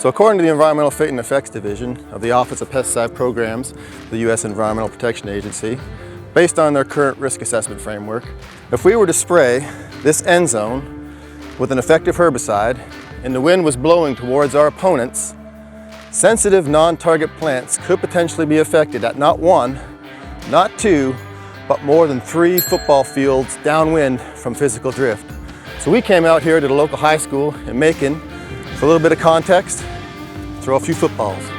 So according to the Environmental Fate and Effects Division of the Office of Pesticide Programs, the U.S. Environmental Protection Agency, based on their current risk assessment framework, if we were to spray this end zone with an effective herbicide and the wind was blowing towards our opponents, sensitive non-target plants could potentially be affected at not one, not two, but more than 3 football fields downwind from physical drift. So we came out here to the local high school in Macon for a little bit of context, throw a few footballs.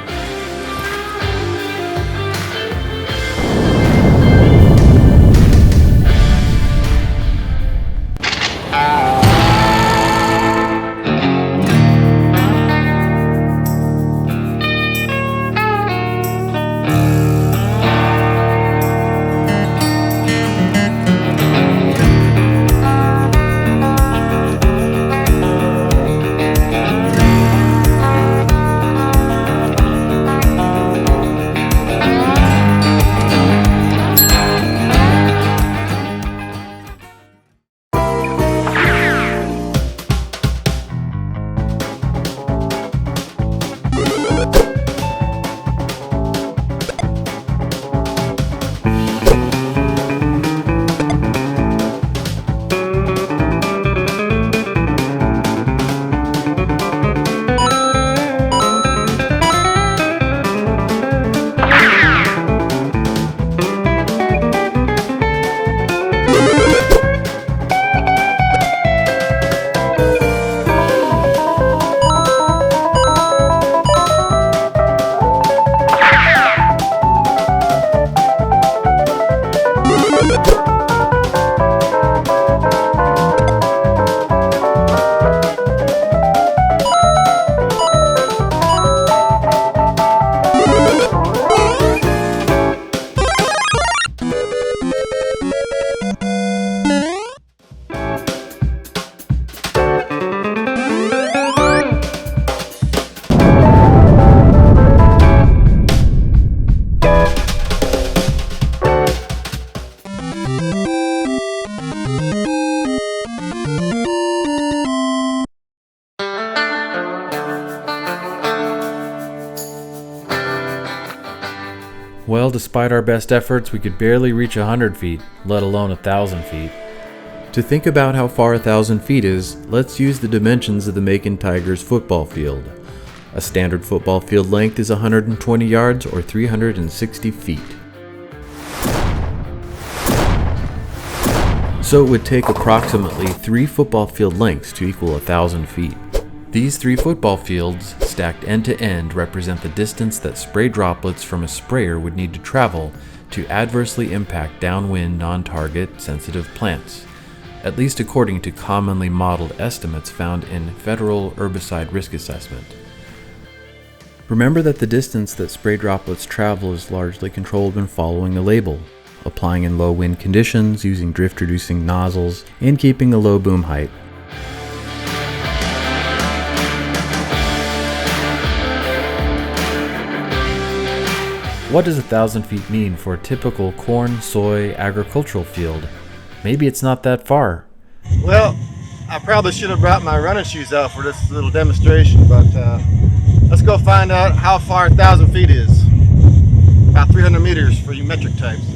Well, despite our best efforts, we could barely reach 100 feet, let alone 1,000 feet. To think about how far 1,000 feet is, let's use the dimensions of the Macon Tigers football field. A standard football field length is 120 yards or 360 feet. So it would take approximately 3 football field lengths to equal 1,000 feet. These 3 football fields, stacked end to end, represent the distance that spray droplets from a sprayer would need to travel to adversely impact downwind non-target sensitive plants, at least according to commonly modeled estimates found in Federal Herbicide Risk Assessment. Remember that the distance that spray droplets travel is largely controlled when following a label, applying in low wind conditions, using drift-reducing nozzles, and keeping a low boom height. What does 1,000 feet mean for a typical corn, soy, agricultural field? Maybe it's not that far. Well, I probably should have brought my running shoes out for this little demonstration, but let's go find out how far 1,000 feet is. About 300 meters for you metric types.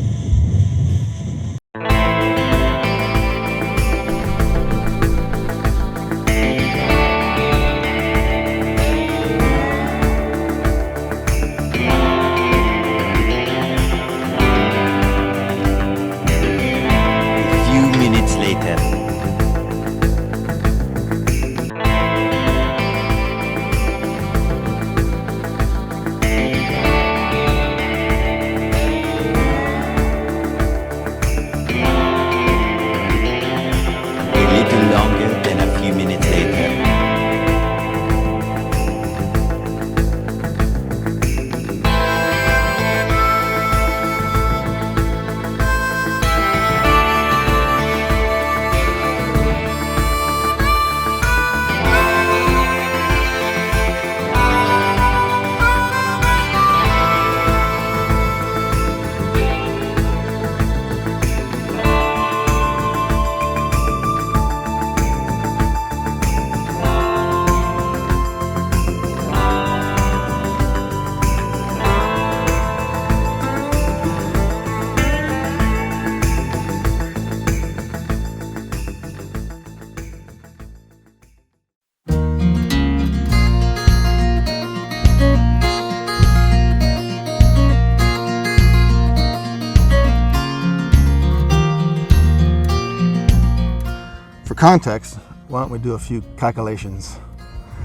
context, why don't we do a few calculations?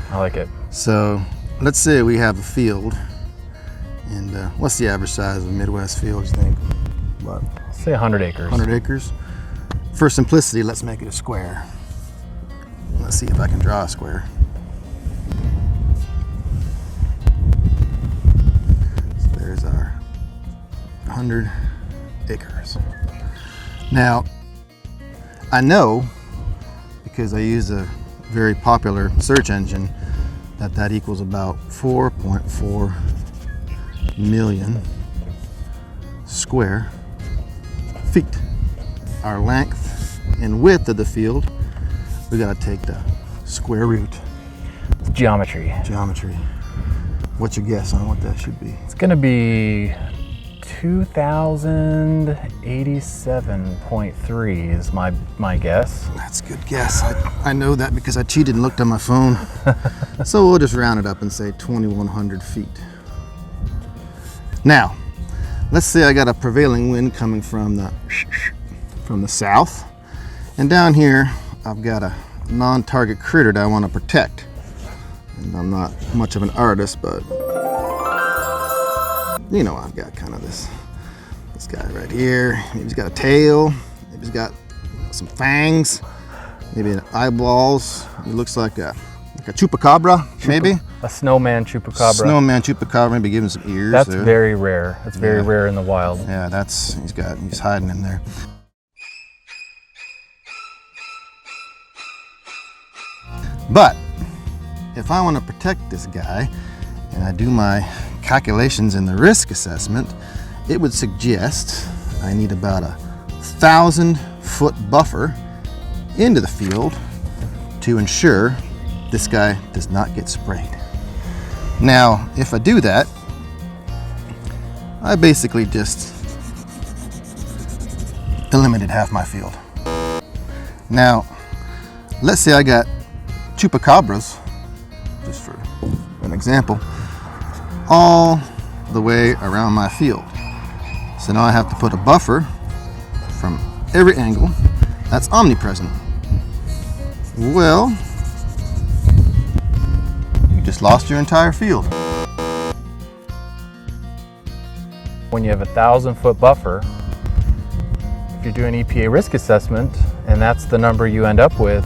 I like it. So let's say we have a field, and what's the average size of a Midwest field, you think? What? Say 100 acres. 100 acres. For simplicity, let's make it a square. Let's see if I can draw a square. So there's our 100 acres. Now, I know, because I use a very popular search engine, that equals about 4.4 million square feet. Our length and width of the field, we gotta take the square root. Geometry. Geometry. What's your guess on what that should be? It's gonna be 2087.3 is my guess. That's a good guess. I know that because I cheated and looked on my phone. So we'll just round it up and say 2,100 feet. Now, let's say I got a prevailing wind coming from the south, and down here I've got a non-target critter that I want to protect. And I'm not much of an artist, but you know, I've got kind of this guy right here. Maybe he's got a tail, maybe he's got some fangs, maybe eyeballs. He looks like a chupacabra, maybe. A snowman chupacabra. Snowman chupacabra, maybe give him some ears. That's there. very rare. That's very rare in the wild. Yeah, he's hiding in there. But if I want to protect this guy and I do my calculations in the risk assessment, it would suggest I need about 1,000-foot buffer into the field to ensure this guy does not get sprayed. Now, if I do that, I basically just eliminated half my field. Now, let's say I got chupacabras, just for an example, all the way around my field. So now I have to put a buffer from every angle that's omnipresent. Well, you just lost your entire field. When you have a 1,000-foot buffer, if you're doing EPA risk assessment and that's the number you end up with,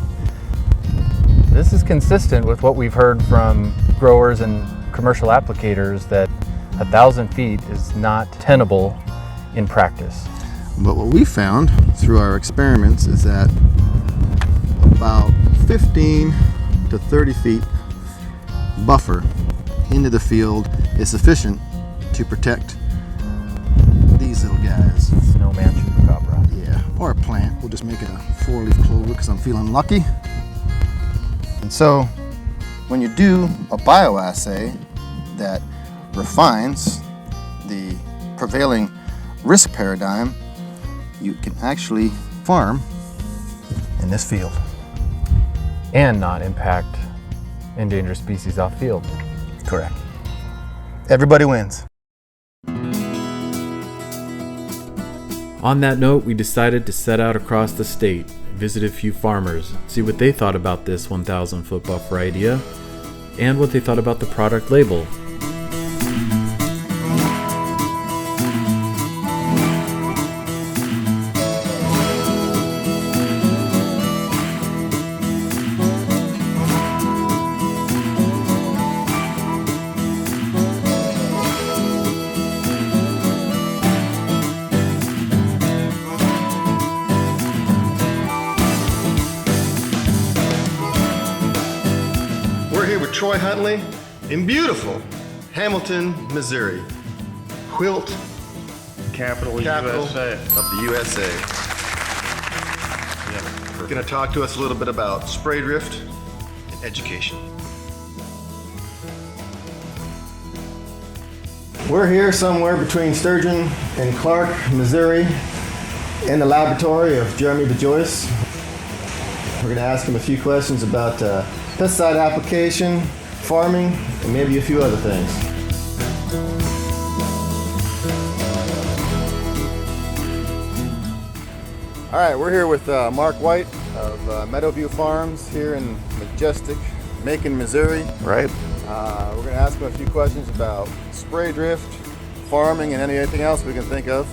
this is consistent with what we've heard from growers and commercial applicators that 1,000 feet is not tenable in practice. But what we found through our experiments is that about 15 to 30 feet buffer into the field is sufficient to protect these little guys. Snowman chupacabra. Yeah, or a plant. We'll just make it a 4-leaf clover because I'm feeling lucky. And so when you do a bioassay that refines the prevailing risk paradigm, you can actually farm in this field And not impact endangered species off field. Correct. Everybody wins. On that note, we decided to set out across the state, visit a few farmers, see what they thought about this 1,000-foot buffer idea, and what they thought about the product label. We're here with Troy Huntley in beautiful Hamilton, Missouri. Quilt Capital capital USA. of the USA. Yeah, Going to talk to us a little bit about spray drift and education. We're here somewhere between Sturgeon and Clark, Missouri, in the laboratory of Jeremy Bejoyce. We're going to ask him a few questions about pesticide application, farming, and maybe a few other things. All right, we're here with Mark White of Meadowview Farms here in majestic Macon, Missouri. Right. We're going to ask him a few questions about spray drift, farming, and anything else we can think of.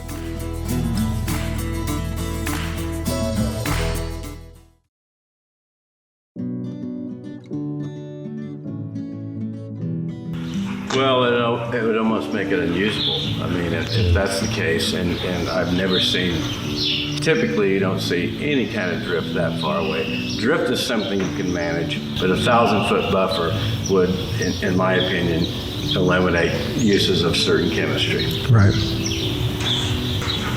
Well, it would almost make it unusable. I mean, if that's the case, and I've never seen, typically you don't see any kind of drift that far away. Drift is something you can manage, but a 1,000-foot buffer would, in my opinion, eliminate uses of certain chemistry. Right.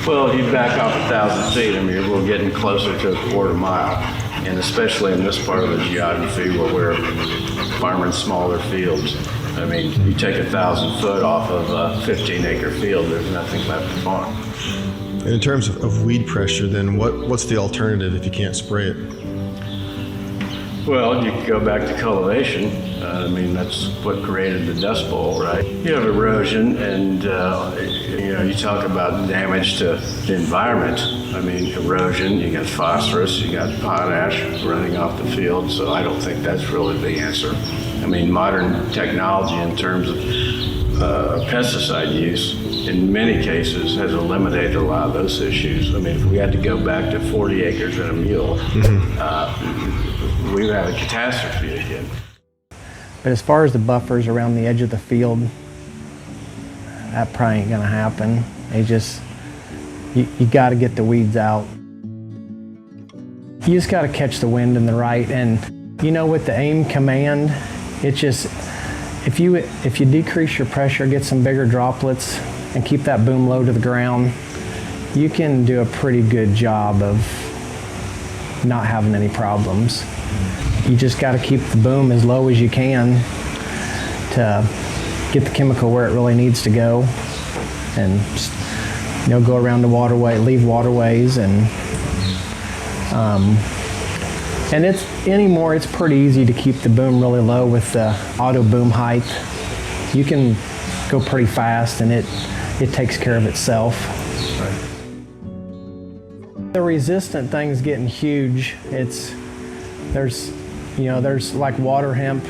Well, if you back off 1,000 feet, I mean, we're getting closer to a quarter mile, and especially in this part of the geography where we're farming smaller fields. I mean, you take 1,000 foot off of a 15-acre field, there's nothing left to farm. And in terms of weed pressure, then what's the alternative if you can't spray it? Well, you could go back to cultivation. I mean, that's what created the Dust Bowl, right? You have erosion, and you talk about damage to the environment. I mean, erosion, you got phosphorus, you got potash running off the field, so I don't think that's really the answer. I mean, modern technology in terms of pesticide use, in many cases, has eliminated a lot of those issues. I mean, if we had to go back to 40 acres and a mule, we would have a catastrophe again. But as far as the buffers around the edge of the field, that probably ain't gonna happen. You gotta get the weeds out. You just gotta catch the wind in the right, and with the aim command, it's just, if you decrease your pressure, get some bigger droplets, and keep that boom low to the ground, you can do a pretty good job of not having any problems. You just got to keep the boom as low as you can to get the chemical where it really needs to go, and go around the waterway, leave waterways, and it's pretty easy to keep the boom really low with the auto boom height. You can go pretty fast, and it takes care of itself. Right. The resistant thing's getting huge. There's like water hemp,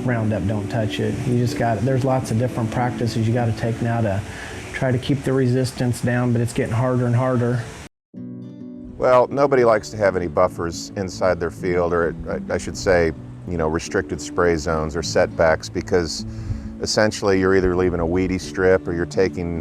Roundup, don't touch it. There's lots of different practices you got to take now to try to keep the resistance down, but it's getting harder and harder. Well, nobody likes to have any buffers inside their field, or I should say, restricted spray zones or setbacks, because essentially you're either leaving a weedy strip or you're taking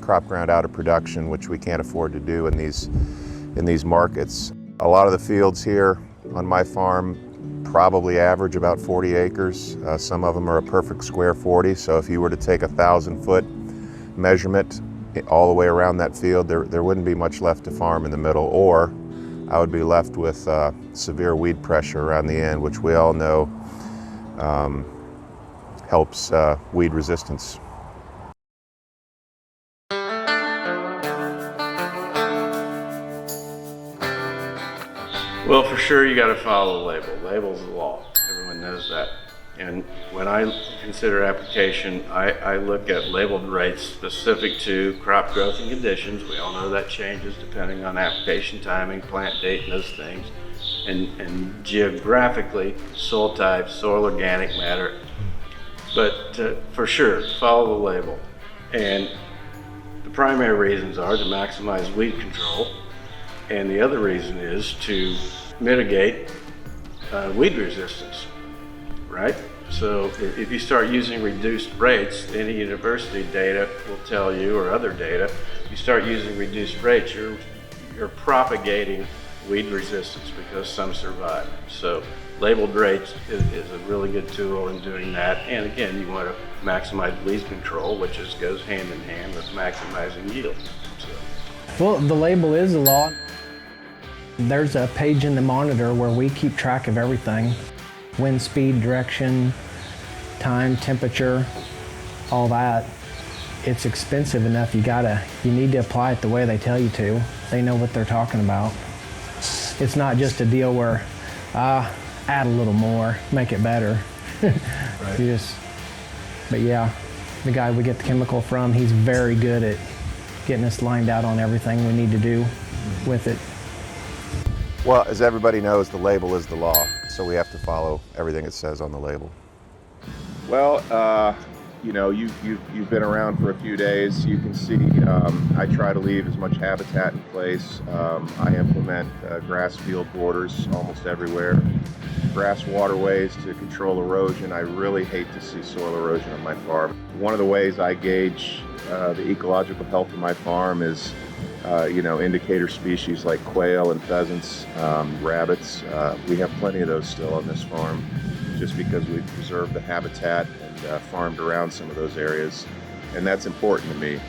crop ground out of production, which we can't afford to do in these markets. A lot of the fields here on my farm probably average about 40 acres. Some of them are a perfect square 40, so if you were to take 1,000-foot measurement all the way around that field, there wouldn't be much left to farm in the middle, or I would be left with severe weed pressure around the end, which we all know helps weed resistance. Well, for sure, you got to follow the label. Label's the law. Everyone knows that. And when I consider application, I look at labeled rates specific to crop growth and conditions. We all know that changes depending on application timing, plant date, and those things. And geographically, soil type, soil organic matter. But for sure, follow the label. And the primary reasons are to maximize weed control. And the other reason is to mitigate weed resistance, right? So if you start using reduced rates, any university data will tell you, or other data, if you start using reduced rates, you're propagating weed resistance because some survive. So labeled rates is a really good tool in doing that. And again, you want to maximize weed control, which goes hand in hand with maximizing yield. So. Well, the label is the law. There's a page in the monitor where we keep track of everything. Wind speed, direction, time, temperature, all that. It's expensive enough, you need to apply it the way they tell you to. They know what they're talking about. It's not just a deal where, add a little more, make it better. Right. But yeah, the guy we get the chemical from, he's very good at getting us lined out on everything we need to do. with it. Well, as everybody knows, the label is the law, so we have to follow everything it says on the label. Well, you know, you've been around for a few days. You can see I try to leave as much habitat in place. I implement grass field borders almost everywhere. Grass waterways to control erosion. I really hate to see soil erosion on my farm. One of the ways I gauge the ecological health of my farm is you know, indicator species like quail and pheasants, rabbits. We have plenty of those still on this farm just because we've preserved the habitat and farmed around some of those areas. And that's important to me.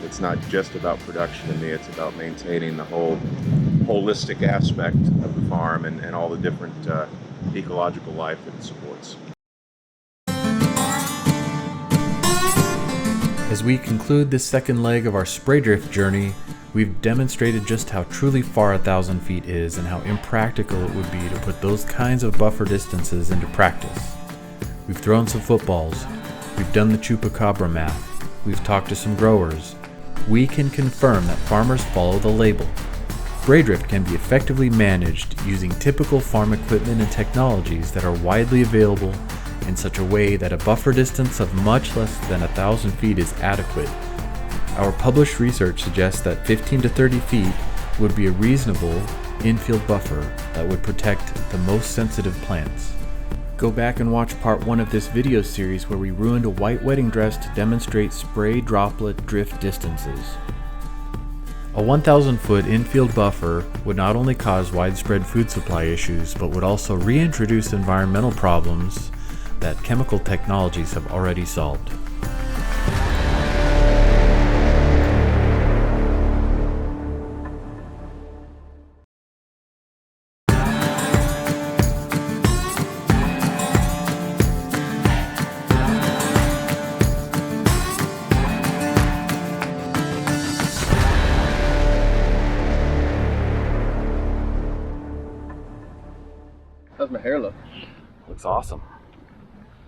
It's not just about production to me, it's about maintaining the whole holistic aspect of the farm and all the different ecological life that it supports. As we conclude this second leg of our spray drift journey, we've demonstrated just how truly far 1,000 feet is and how impractical it would be to put those kinds of buffer distances into practice. We've thrown some footballs, we've done the chupacabra math, we've talked to some growers. We can confirm that farmers follow the label. Spray drift can be effectively managed using typical farm equipment and technologies that are widely available in such a way that a buffer distance of much less than 1,000 feet is adequate. Our published research suggests that 15 to 30 feet would be a reasonable infield buffer that would protect the most sensitive plants. Go back and watch part 1 of this video series where we ruined a white wedding dress to demonstrate spray droplet drift distances. A 1,000 foot infield buffer would not only cause widespread food supply issues, but would also reintroduce environmental problems that chemical technologies have already solved. How's my hair look? Looks awesome.